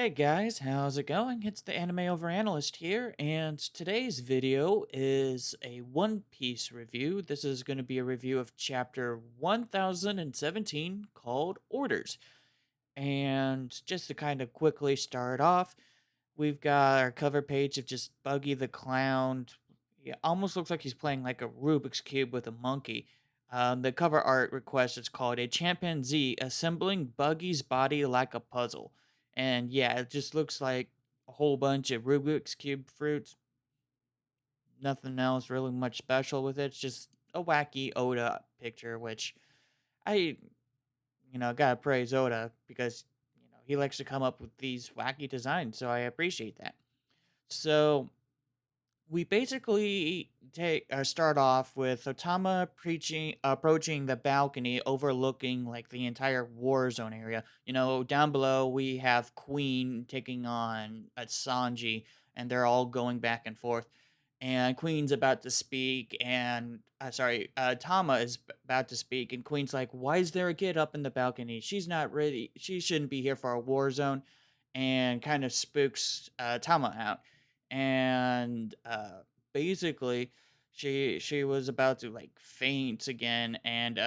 Hey guys, how's it going? It's the Anime Over Analyst here, and today's video is a One Piece review. This is going to be a review of chapter 1017 called Orders. And just to kind of quickly start off, we've got our cover page of just Buggy the Clown. It almost looks like he's playing like a Rubik's Cube with a monkey. The cover art request is called A Chimpanzee Assembling Buggy's Body Like a Puzzle. And yeah, it just looks like a whole bunch of Rubik's Cube fruits. Nothing else really much special with it. It's just a wacky Oda picture, which I, gotta praise Oda because, he likes to come up with these wacky designs. So I appreciate that. So we basically take start off with Otama preaching approaching the balcony overlooking like the entire war zone area. Down below we have Queen taking on Sanji, and they're all going back and forth. And Queen's about to speak, and Tama is about to speak, and Queen's like, "Why is there a kid up in the balcony? She's not ready. She shouldn't be here for a war zone," and kind of spooks Tama out. And basically, she was about to like faint again, and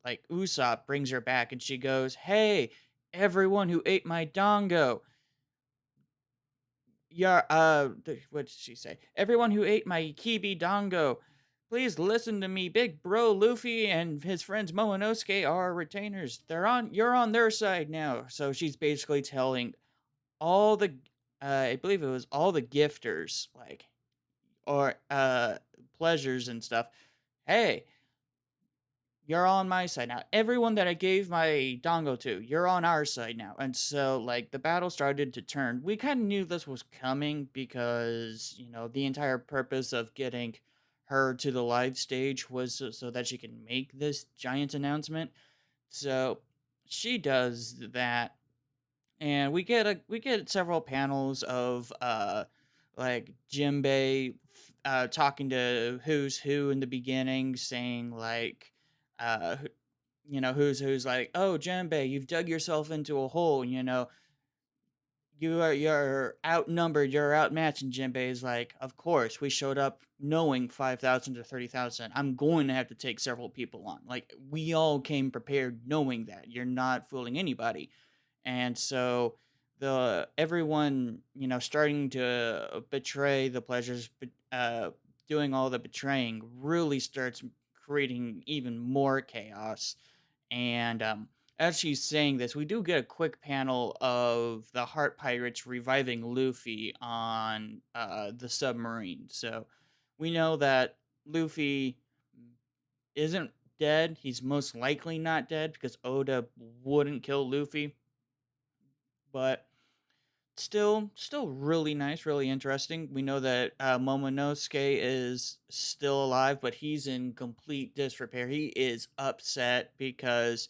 like Usopp brings her back, and she goes, "Hey, everyone who ate my dongo." Yeah, what did she say? Everyone who ate my Kibi Dango, please listen to me. Big Bro Luffy and his friends Momonosuke are retainers. You're on their side now. So she's basically telling all the, I believe it was all the gifters, like, or, pleasures and stuff. Hey, you're on my side now. Everyone that I gave my dongo to, you're on our side now. And so, like, the battle started to turn. We kind of knew this was coming because, the entire purpose of getting her to the live stage was so that she can make this giant announcement. So she does that, and we get several panels of like Jimbei talking to Who's Who in the beginning, saying like uh Who's Who's like, "Oh, Jimbei, you've dug yourself into a hole, you're outnumbered, you're outmatched." And Jinbei is like, "Of course, we showed up knowing 5,000 to 30,000. I'm going to have to take several people on. Like, we all came prepared knowing that. You're not fooling anybody." And so the everyone, starting to betray the pleasures, doing all the betraying really starts creating even more chaos. And as she's saying this, we do get a quick panel of the Heart Pirates reviving Luffy on the submarine. So we know that Luffy isn't dead. He's most likely not dead because Oda wouldn't kill Luffy. But still really nice, really interesting. We know that Momonosuke is still alive, but he's in complete disrepair. He is upset because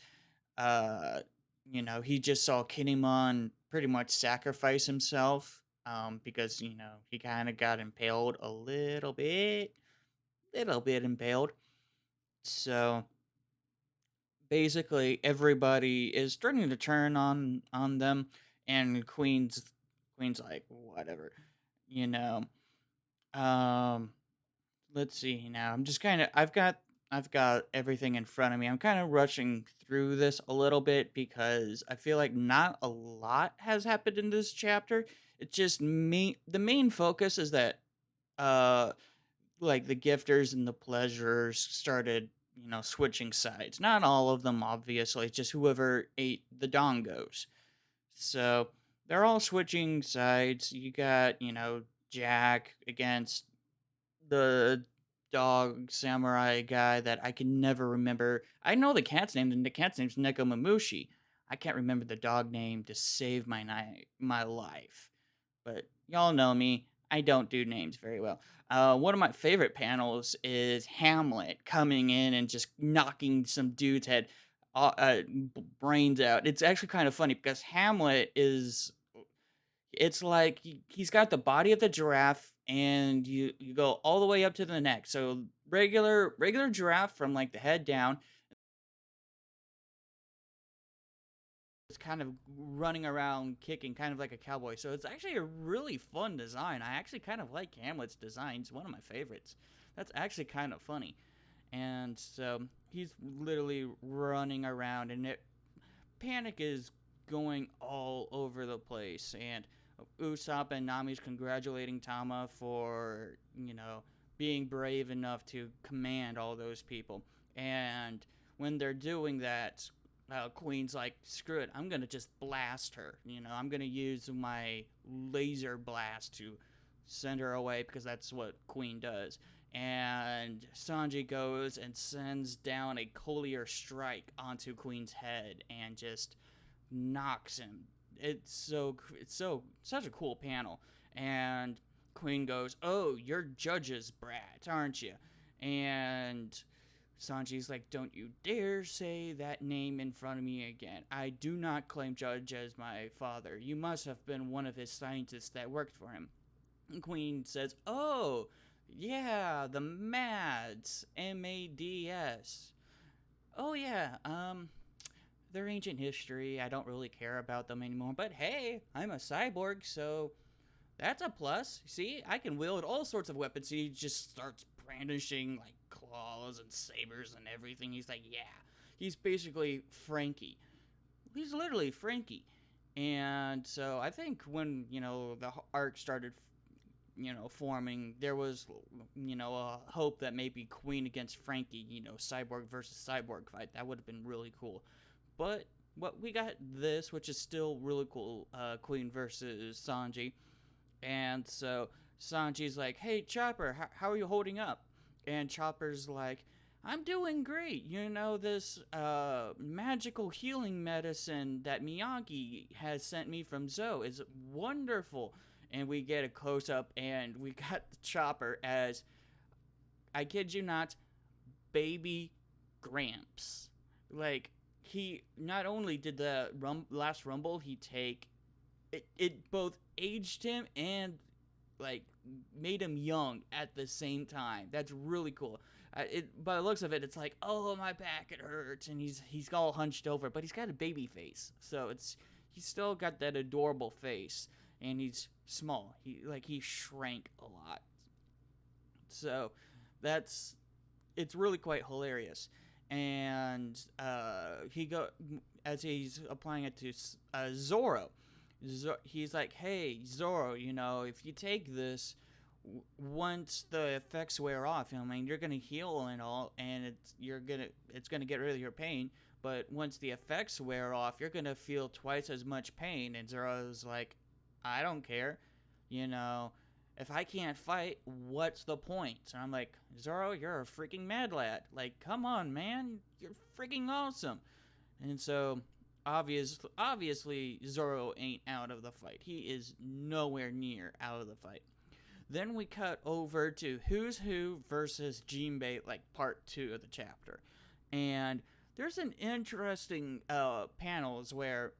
uh he just saw Kinemon pretty much sacrifice himself, because he kind of got impaled a little bit impaled. So basically everybody is starting to turn on them, and Queen's like, whatever, you know um let's see. Now I'm just kind of I've got everything in front of me. I'm kind of rushing through this a little bit because I feel like not a lot has happened in this chapter. It's just me the main focus is that uh like the gifters and the pleasurers started, switching sides. Not all of them, obviously, just whoever ate the dongos. So they're all switching sides. You got, Jack against the dog samurai guy that I can never remember. I know the cat's name, and the cat's name's Nekomamushi. I can't remember the dog name to save my life. But y'all know me. I don't do names very well. One of my favorite panels is Hamlet coming in and just knocking some dude's head, brains out. It's actually kind of funny because Hamlet is, it's like he's got the body of the giraffe, and you go all the way up to the neck. So regular giraffe from like the head down, kind of running around kicking, kind of like a cowboy. So it's actually a really fun design. I actually kind of like Hamlet's design. It's one of my favorites. That's actually kind of funny. And so he's literally running around, and panic is going all over the place. And Usopp and Nami's congratulating Tama for, being brave enough to command all those people. And when they're doing that, Queen's like, screw it, I'm gonna just blast her. I'm gonna use my laser blast to send her away, because that's what Queen does. And Sanji goes and sends down a Collier strike onto Queen's head and just knocks him. It's such a cool panel. And Queen goes, "Oh, you're Judge's brat, aren't you?" And Sanji's like, "Don't you dare say that name in front of me again. I do not claim Judge as my father. You must have been one of his scientists that worked for him." And Queen says, "Oh, yeah, the Mads, Mads. Oh yeah, they're ancient history. I don't really care about them anymore. But hey, I'm a cyborg, so that's a plus. See, I can wield all sorts of weapons." He just starts brandishing like claws and sabers and everything. He's like, yeah, he's basically Frankie. He's literally Frankie. And so I think when, the arc started, forming, there was, a hope that maybe Queen against Frankie, cyborg versus cyborg fight. That would have been really cool. But we got this, which is still really cool, Queen versus Sanji. And so Sanji's like, "Hey, Chopper, how are you holding up?" And Chopper's like, "I'm doing great. This magical healing medicine that Miyagi has sent me from Zoe is wonderful." And we get a close-up, and we got Chopper as, I kid you not, baby Gramps. Like, he not only did the last Rumble he take, it both aged him and like made him young at the same time. That's really cool. By the looks of it, it's like, "Oh, my back, it hurts," and he's all hunched over, but he's got a baby face, so he's still got that adorable face, and he's small. He shrank a lot, so it's really quite hilarious. And as he's applying it to Zoro. He's like, "Hey, Zoro, if you take this, once the effects wear off, you're gonna heal and all, and it's gonna get rid of your pain. But once the effects wear off, you're gonna feel twice as much pain." And Zoro's like, "I don't care, if I can't fight, what's the point?" And I'm like, "Zoro, you're a freaking mad lad. Like, come on, man, you're freaking awesome." And so obviously Zoro ain't out of the fight. He is nowhere near out of the fight. Then we cut over to Who's Who versus Jinbei, like part 2 of the chapter. And there's an interesting panels where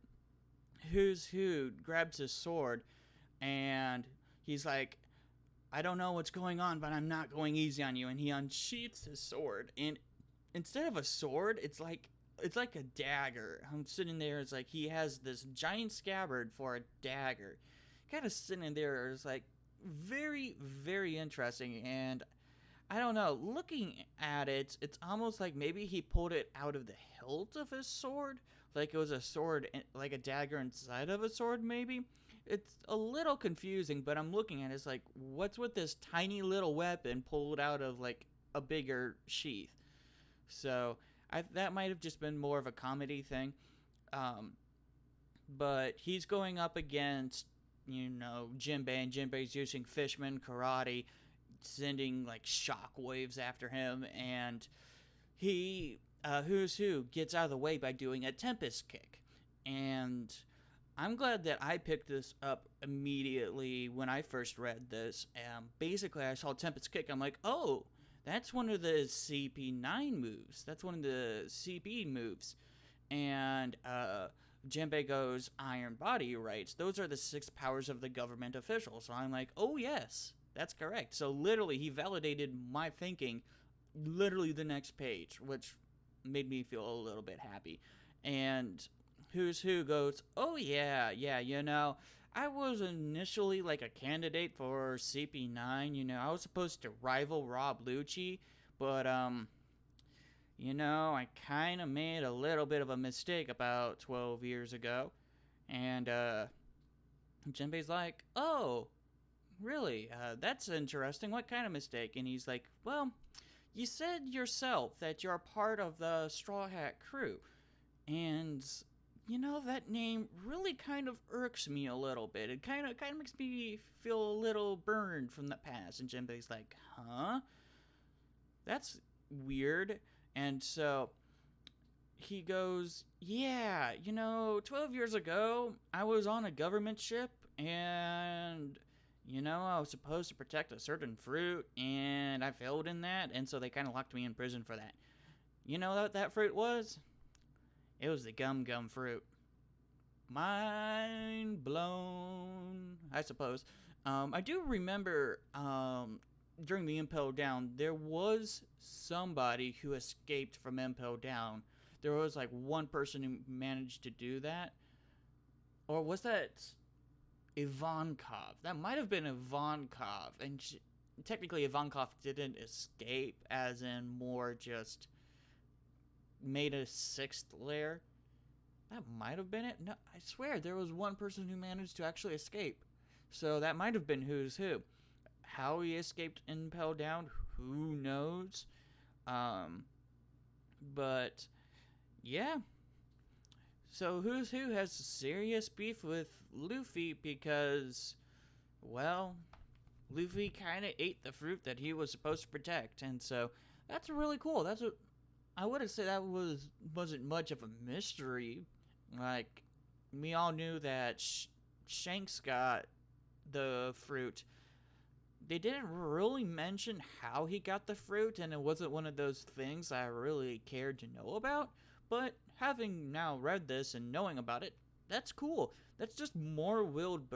Who's Who grabs his sword, and he's like, "I don't know what's going on, but I'm not going easy on you." And he unsheaths his sword, and instead of a sword, it's like a dagger. I'm sitting there, it's like he has this giant scabbard for a dagger. Kind of sitting there, it's like very, very interesting. And I don't know, looking at it, it's almost like maybe he pulled it out of the hilt of his sword. Like it was a sword, like a dagger inside of a sword, maybe. It's a little confusing, but I'm looking at it, it's like, what's with this tiny little weapon pulled out of like a bigger sheath? So that might have just been more of a comedy thing. But he's going up against, Jinbei, and Jinbei's using Fishman karate, sending like shock waves after him, and he, Who's Who, gets out of the way by doing a Tempest kick. And I'm glad that I picked this up immediately when I first read this. Basically, I saw Tempest kick, I'm like, oh, that's one of the CP9 moves. That's one of the CP moves. And Jinbei goes, "Iron Body," writes, "Those are the 6 powers of the government official." So I'm like, oh yes, that's correct. So literally, he validated my thinking literally the next page, which made me feel a little bit happy. And Who's Who goes, "Oh yeah, yeah, I was initially like a candidate for CP9, I was supposed to rival Rob Lucci, but I kind of made a little bit of a mistake about 12 years ago." And Jinbei's like, "Oh, really? That's interesting. What kind of mistake?" And he's like, "Well, you said yourself that you're part of the Straw Hat crew. And that name really kind of irks me a little bit. It kind of makes me feel a little burned from the past." And Jinbei's like, "Huh? That's weird." And so he goes, "Yeah, 12 years ago, I was on a government ship, and I was supposed to protect a certain fruit, and I failed in that, and so they kind of locked me in prison for that. You know what that fruit was? It was the gum gum fruit." Mind blown, I suppose. I do remember during the Impel Down, there was somebody who escaped from Impel Down. There was like one person who managed to do that. Or was that Ivankov? That might have been Ivankov. And technically, Ivankov didn't escape, as in more just made a sixth layer. That might have been it. No, I swear there was one person who managed to actually escape. So that might have been Who's Who. How he escaped Impel Down, who knows? But yeah. So Who's Who has serious beef with Luffy because, well, Luffy kind of ate the fruit that he was supposed to protect, and so that's really cool. That's what I wouldn't say that wasn't much of a mystery. Like, we all knew that Shanks got the fruit. They didn't really mention how he got the fruit, and it wasn't one of those things I really cared to know about. But having now read this and knowing about it, that's cool. That's just more world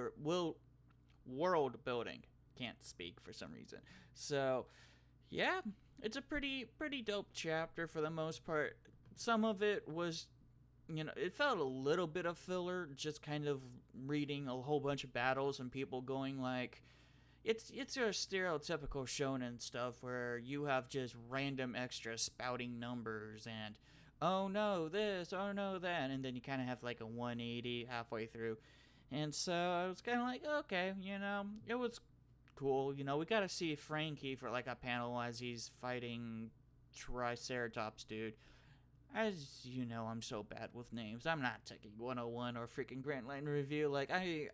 building. Can't speak for some reason. So, yeah, it's a pretty dope chapter for the most part. Some of it was, it felt a little bit of filler, just kind of reading a whole bunch of battles and people going like, it's your stereotypical shonen stuff where you have just random extra spouting numbers and, oh no this, oh no that, and then you kind of have like a 180 halfway through. And so I was kind of like, okay, it was cool. We got to see Frankie for like a panel as he's fighting Triceratops dude. As you know, I'm so bad with names. I'm not taking 101 or freaking Grantline review. Like, I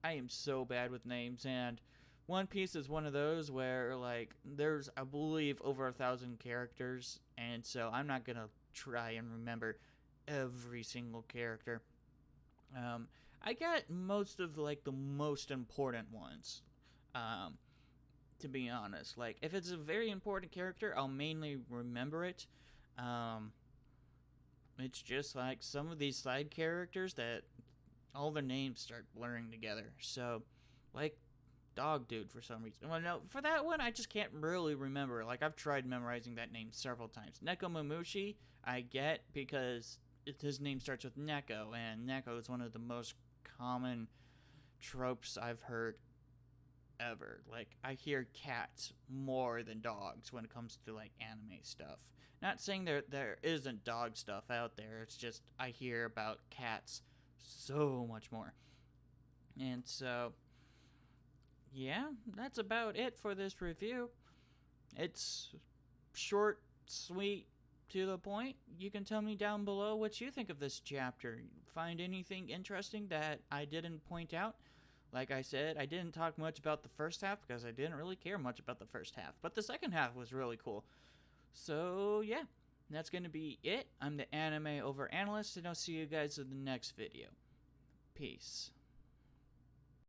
am so bad with names, and One Piece is one of those where, like, there's, I believe, over 1,000 characters, and so I'm not gonna try and remember every single character. I get most of, like, the most important ones, to be honest. Like, if it's a very important character, I'll mainly remember it. It's just like some of these side characters that all their names start blurring together. So, like Dog Dude for some reason. Well, no, for that one, I just can't really remember. Like, I've tried memorizing that name several times. Nekomamushi, I get because his name starts with Neko, and Neko is one of the most common tropes I've heard ever. Like, I hear cats more than dogs when it comes to like anime stuff. Not saying there isn't dog stuff out there. It's just I hear about cats so much more. And so yeah, that's about it for this review. It's short, sweet, to the point. You can tell me down below what you think of this chapter. Find anything interesting that I didn't point out? Like I said, I didn't talk much about the first half because I didn't really care much about the first half. But the second half was really cool. So, yeah, that's going to be it. I'm the Anime Over Analyst, and I'll see you guys in the next video. Peace.